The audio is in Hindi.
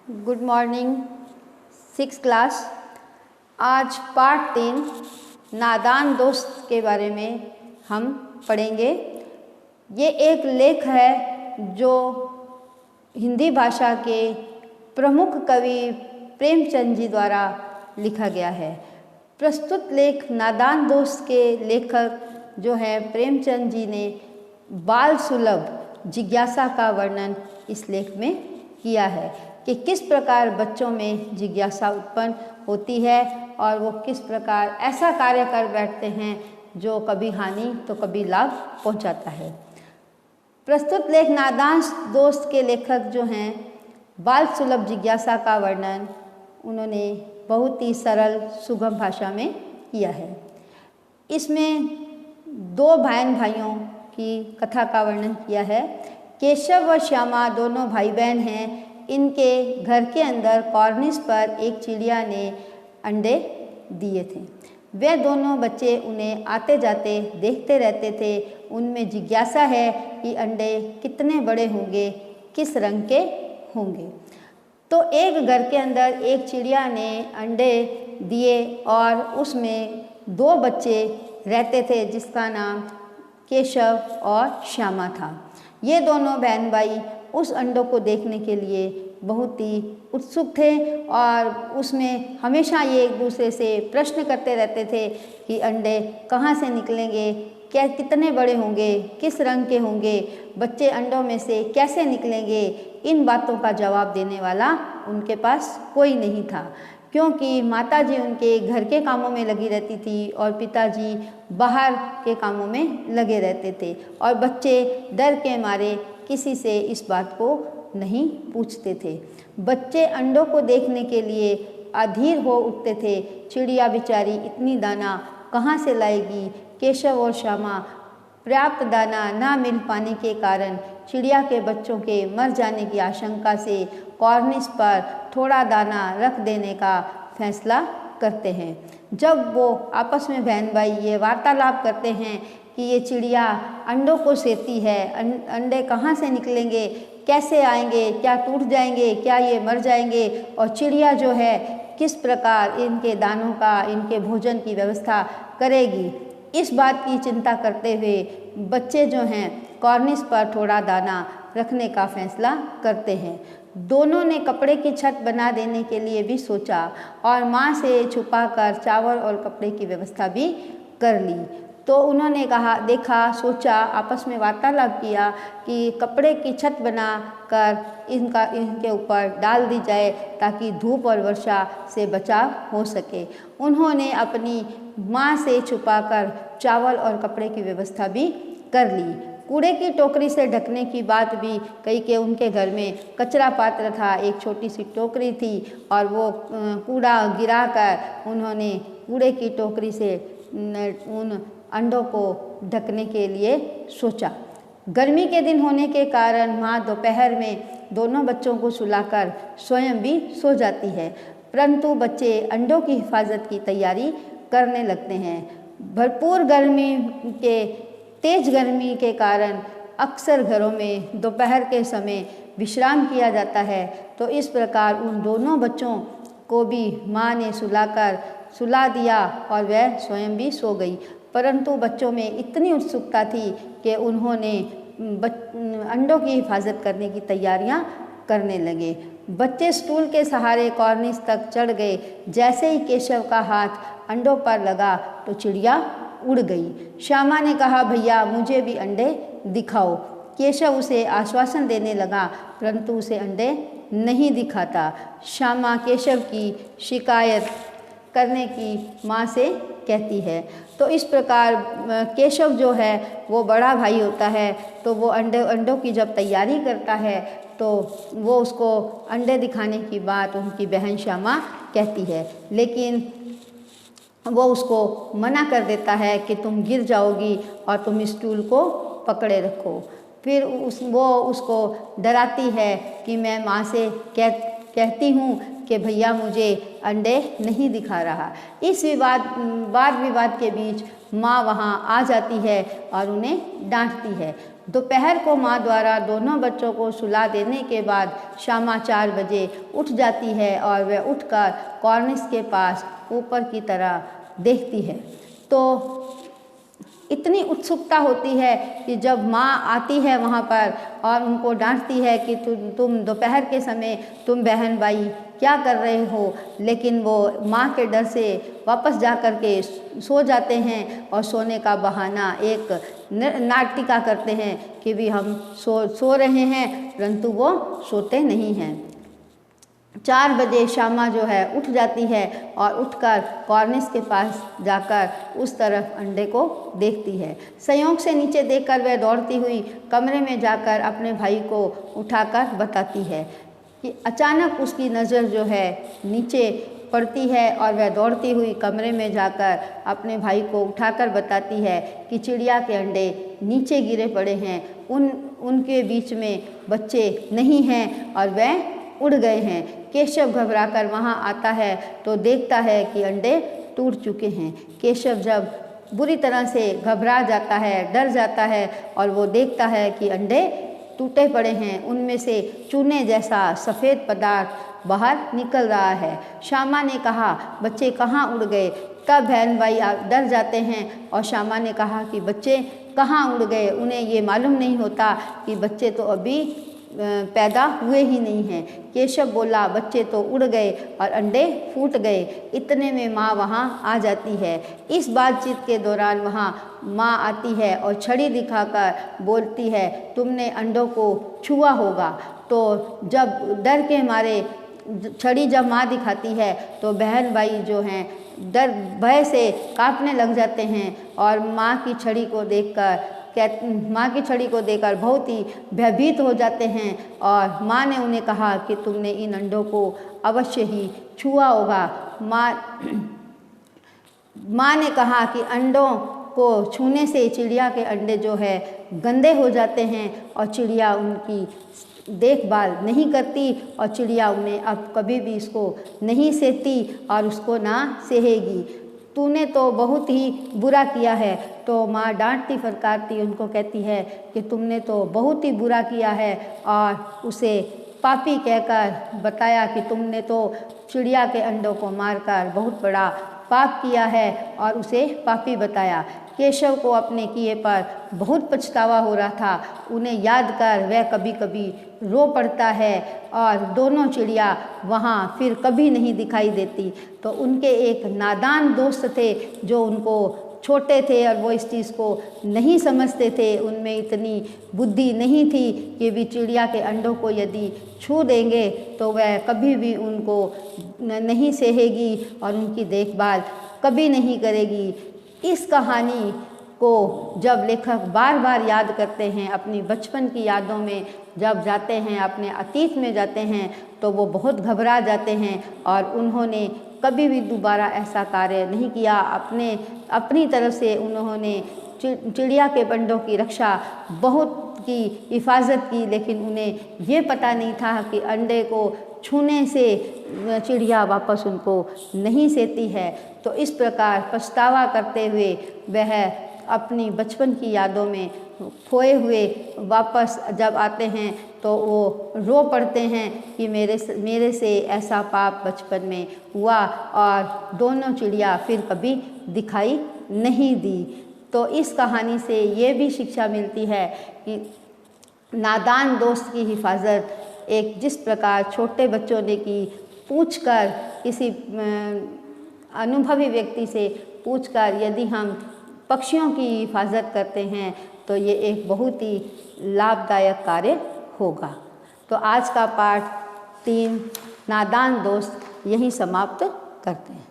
Good morning 6 class. आज पार्ट 3 नादान दोस्त के बारे में हम पढ़ेंगे। ये एक लेख है जो हिंदी भाषा के प्रमुख कवि प्रेमचंद जी द्वारा लिखा गया है। प्रस्तुत लेख नादान दोस्त के लेखक जो है प्रेमचंद जी ने बाल सुलभ जिज्ञासा का वर्णन इस लेख में किया है कि किस प्रकार बच्चों में जिज्ञासा उत्पन्न होती है और वो किस प्रकार ऐसा कार्य कर बैठते हैं जो कभी हानि तो कभी लाभ पहुंचाता है। प्रस्तुत लेख नादान दोस्त के लेखक जो हैं बाल सुलभ जिज्ञासा का वर्णन उन्होंने बहुत ही सरल सुगम भाषा में किया है। इसमें 2 बहन भाइयों की कथा का वर्णन किया है। केशव व श्यामा दोनों भाई बहन हैं। इनके घर के अंदर कॉर्निस पर एक चिड़िया ने अंडे दिए थे। वे दोनों बच्चे उन्हें आते जाते देखते रहते थे। उनमें जिज्ञासा है कि अंडे कितने बड़े होंगे, किस रंग के होंगे। तो एक घर के अंदर एक चिड़िया ने अंडे दिए और उसमें 2 बच्चे रहते थे जिसका नाम केशव और श्यामा था। ये दोनों बहन भाई उस अंडों को देखने के लिए बहुत ही उत्सुक थे और उसमें हमेशा ये एक दूसरे से प्रश्न करते रहते थे कि अंडे कहाँ से निकलेंगे, क्या कितने बड़े होंगे, किस रंग के होंगे, बच्चे अंडों में से कैसे निकलेंगे। इन बातों का जवाब देने वाला उनके पास कोई नहीं था, क्योंकि माताजी उनके घर के कामों में लगी रहती थी और पिताजी बाहर के कामों में लगे रहते थे और बच्चे डर के मारे किसी से इस बात को नहीं पूछते थे। बच्चे अंडों को देखने के लिए अधीर हो उठते थे। चिड़िया बेचारी इतनी दाना कहाँ से लाएगी। केशव और श्यामा पर्याप्त दाना ना मिल पाने के कारण चिड़िया के बच्चों के मर जाने की आशंका से कॉर्निस पर थोड़ा दाना रख देने का फैसला करते हैं। जब वो आपस में बहन भाई ये वार्तालाप करते हैं कि ये चिड़िया अंडों को सेती है, अंडे कहाँ से निकलेंगे, कैसे आएंगे, क्या टूट जाएंगे, क्या ये मर जाएंगे और चिड़िया जो है किस प्रकार इनके दानों का, इनके भोजन की व्यवस्था करेगी, इस बात की चिंता करते हुए बच्चे जो हैं कॉर्निस पर थोड़ा दाना रखने का फैसला करते हैं। दोनों ने कपड़े की छत बना देने के लिए भी सोचा और माँ से छुपाकर चावल और कपड़े की व्यवस्था भी कर ली। तो उन्होंने कहा, देखा, सोचा, आपस में वार्तालाप किया कि कपड़े की छत बनाकर इनके ऊपर डाल दी जाए ताकि धूप और वर्षा से बचाव हो सके। उन्होंने अपनी माँ से छुपाकर चावल और कपड़े की व्यवस्था भी कर ली। कूड़े की टोकरी से ढकने की बात भी कही कि उनके घर में कचरा पात्र था, एक छोटी सी टोकरी थी और वो कूड़ा गिराकर उन्होंने कूड़े की टोकरी से उन अंडों को ढकने के लिए सोचा। गर्मी के दिन होने के कारण माँ दोपहर में दोनों बच्चों को सुलाकर स्वयं भी सो जाती है, परंतु बच्चे अंडों की हिफाजत की तैयारी करने लगते हैं। भरपूर तेज गर्मी के कारण अक्सर घरों में दोपहर के समय विश्राम किया जाता है। तो इस प्रकार उन दोनों बच्चों को भी माँ ने सुला दिया और वह स्वयं भी सो गई। परंतु बच्चों में इतनी उत्सुकता थी कि उन्होंने अंडों की हिफाजत करने की तैयारियां करने लगे। बच्चे स्टूल के सहारे कॉर्निस तक चढ़ गए। जैसे ही केशव का हाथ अंडों पर लगा तो चिड़िया उड़ गई। श्यामा ने कहा, भैया मुझे भी अंडे दिखाओ। केशव उसे आश्वासन देने लगा, परंतु उसे अंडे नहीं दिखाता। श्यामा केशव की शिकायत करने की माँ से कहती है। तो इस प्रकार केशव जो है वो बड़ा भाई होता है, तो वो अंडों की जब तैयारी करता है तो वो उसको अंडे दिखाने की बात उनकी बहन श्यामा कहती है, लेकिन वो उसको मना कर देता है कि तुम गिर जाओगी और तुम इस स्टूल को पकड़े रखो। फिर वो उसको डराती है कि मैं माँ से कहती हूँ कि भैया मुझे अंडे नहीं दिखा रहा। इस वाद विवाद के बीच माँ वहाँ आ जाती है और उन्हें डांटती है। दोपहर को माँ द्वारा दोनों बच्चों को सुला देने के बाद श्यामा 4 बजे उठ जाती है और वह उठकर कॉर्निस के पास ऊपर की तरह देखती है। तो इतनी उत्सुकता होती है कि जब माँ आती है वहाँ पर और उनको डांटती है कि तुम दोपहर के समय तुम बहन भाई क्या कर रहे हो, लेकिन वो माँ के डर से वापस जा कर के सो जाते हैं और सोने का बहाना एक नाटिका करते हैं कि भी हम सो रहे हैं, परंतु वो सोते नहीं हैं। 4 बजे श्यामा जो है उठ जाती है और उठकर कॉर्निस के पास जाकर उस तरफ अंडे को देखती है। संयोग से नीचे देखकर वह दौड़ती हुई कमरे में जाकर अपने भाई को उठाकर बताती है कि अचानक उसकी नज़र जो है नीचे पड़ती है और वह दौड़ती हुई कमरे में जाकर अपने भाई को उठाकर बताती है कि चिड़िया के अंडे नीचे गिरे पड़े हैं, उनके बीच में बच्चे नहीं हैं और वह उड़ गए हैं। केशव घबराकर वहाँ आता है तो देखता है कि अंडे टूट चुके हैं। केशव जब बुरी तरह से घबरा जाता है, डर जाता है और वो देखता है कि अंडे टूटे पड़े हैं, उनमें से चूने जैसा सफ़ेद पदार्थ बाहर निकल रहा है। श्यामा ने कहा, बच्चे कहाँ उड़ गए? तब बहन भाई डर जाते हैं और श्यामा ने कहा कि बच्चे कहाँ उड़ गए, उन्हें ये मालूम नहीं होता कि बच्चे तो अभी पैदा हुए ही नहीं हैं। केशव बोला, बच्चे तो उड़ गए और अंडे फूट गए। इतने में माँ वहाँ आ जाती है। इस बातचीत के दौरान वहाँ माँ आती है और छड़ी दिखाकर बोलती है, तुमने अंडों को छुआ होगा। तो जब डर के मारे छड़ी जब माँ दिखाती है तो बहन भाई जो हैं डर भय से कांपने लग जाते हैं और माँ की छड़ी को देखकर बहुत ही भयभीत हो जाते हैं और माँ ने उन्हें कहा कि तुमने इन अंडों को अवश्य ही छुआ होगा। माँ ने कहा कि अंडों को छूने से चिड़िया के अंडे जो है गंदे हो जाते हैं और चिड़िया उनकी देखभाल नहीं करती और चिड़िया उन्हें अब कभी भी इसको नहीं सहती और उसको ना सहेगी। तूने तो बहुत ही बुरा किया है। तो माँ डांटती फटकारती उनको कहती है कि तुमने तो बहुत ही बुरा किया है और उसे पापी कहकर बताया कि तुमने तो चिड़िया के अंडों को मारकर बहुत बड़ा पाप किया है और उसे पापी बताया। केशव को अपने किए पर बहुत पछतावा हो रहा था। उन्हें याद कर वह कभी कभी रो पड़ता है और दोनों चिड़िया वहाँ फिर कभी नहीं दिखाई देती। तो उनके एक नादान दोस्त थे जो उनको छोटे थे और वो इस चीज़ को नहीं समझते थे, उनमें इतनी बुद्धि नहीं थी कि भी चिड़िया के अंडों को यदि छू देंगे तो वह कभी भी उनको नहीं सहेगी और उनकी देखभाल कभी नहीं करेगी। इस कहानी को जब लेखक बार बार याद करते हैं, अपनी बचपन की यादों में जब जाते हैं, अपने अतीत में जाते हैं, तो वो बहुत घबरा जाते हैं और उन्होंने कभी भी दोबारा ऐसा कार्य नहीं किया। अपनी तरफ से उन्होंने चिड़िया के अंडों की रक्षा बहुत की हिफाजत की, लेकिन उन्हें ये पता नहीं था कि अंडे को छूने से चिड़िया वापस उनको नहीं सहती है। तो इस प्रकार पछतावा करते हुए वह अपनी बचपन की यादों में खोए हुए वापस जब आते हैं तो वो रो पड़ते हैं कि मेरे से ऐसा पाप बचपन में हुआ और दोनों चिड़िया फिर कभी दिखाई नहीं दी। तो इस कहानी से ये भी शिक्षा मिलती है कि नादान दोस्त की हिफाजत एक जिस प्रकार छोटे बच्चों ने की, पूछकर किसी अनुभवी व्यक्ति से पूछकर यदि हम पक्षियों की हिफाजत करते हैं तो ये एक बहुत ही लाभदायक कार्य होगा। तो आज का पाठ 3 नादान दोस्त यहीं समाप्त करते हैं।